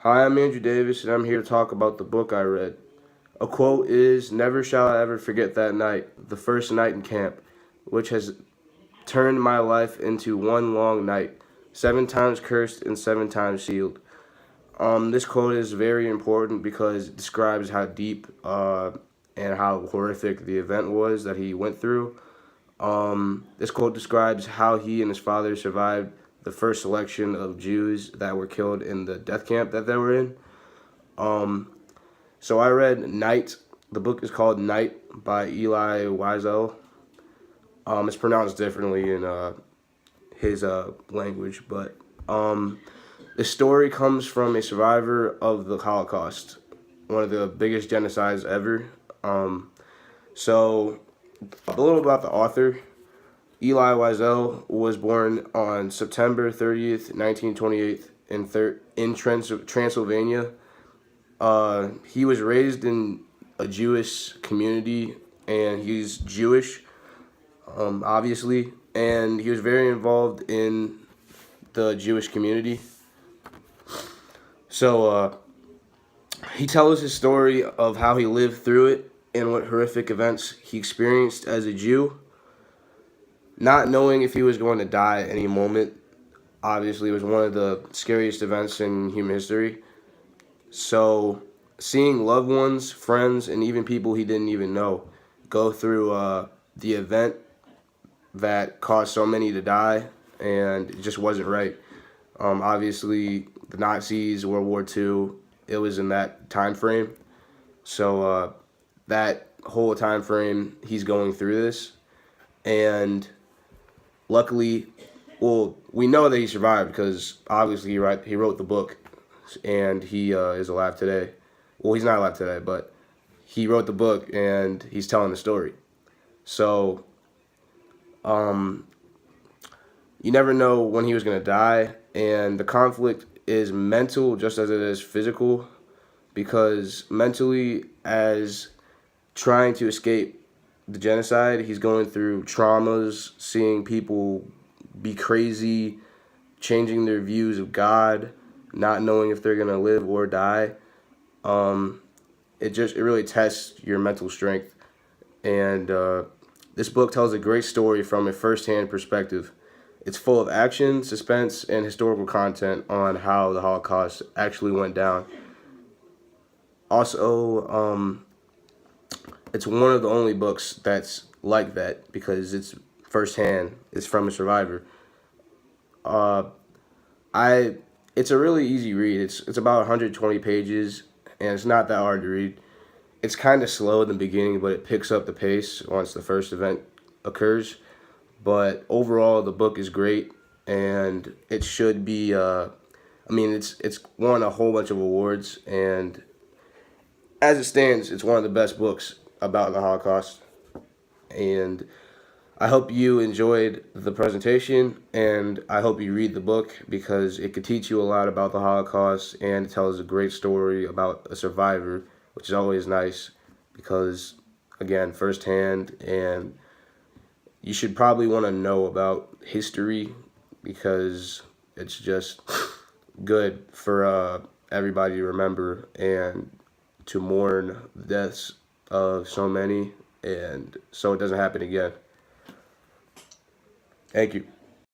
Hi, I'm Andrew Davis, and I'm here to talk about the book I read. A quote is, "Never shall I ever forget that night, the first night in camp, which has turned my life into one long night, 7 times cursed and 7 times sealed." This quote is very important because it describes how deep and how horrific the event was that he went through. This quote describes how he and his father survived the first selection of Jews that were killed in the death camp that they were in. Um, so I read Night. The book is called Night by Eli Wiesel. It's pronounced differently in his language, but the story comes from a survivor of the Holocaust, one of the biggest genocides ever. So a little about the author. Eli Wiesel was born on September 30th, 1928, in Transylvania. He was raised in a Jewish community, and he's Jewish, obviously, and he was very involved in the Jewish community. So he tells his story of how he lived through it and what horrific events he experienced as a Jew, not knowing if he was going to die at any moment. Obviously, it was one of the scariest events in human history. So, seeing loved ones, friends, and even people he didn't even know go through the event that caused so many to die, and it just wasn't right. Obviously, the Nazis, World War II, it was in that time frame. So, that whole time frame, he's going through this, and luckily, well, we know that he survived because obviously he wrote the book, and he is alive today. Well, he's not alive today, but he wrote the book and he's telling the story. So, um, you never know when he was gonna die, and the conflict is mental just as it is physical, because mentally, as trying to escape the genocide, he's going through traumas, seeing people be crazy, changing their views of God, not knowing if they're gonna live or die. Um, it really tests your mental strength, and this book tells a great story from a first-hand perspective. It's full of action, suspense, and historical content on how the Holocaust actually went down. Also, it's one of the only books that's like that because it's firsthand. It's from a survivor. Uh, I it's a really easy read. It's about 120 pages, and it's not that hard to read. It's kind of slow in the beginning, but it picks up the pace once the first event occurs. But overall, the book is great, and it should be. I mean, it's won a whole bunch of awards, and as it stands, it's one of the best books about the Holocaust. And I hope you enjoyed the presentation, and I hope you read the book because it could teach you a lot about the Holocaust, and it tells a great story about a survivor, which is always nice because, again, firsthand, and you should probably want to know about history because it's just good for everybody to remember and to mourn the deaths of so many, and so it doesn't happen again. Thank you.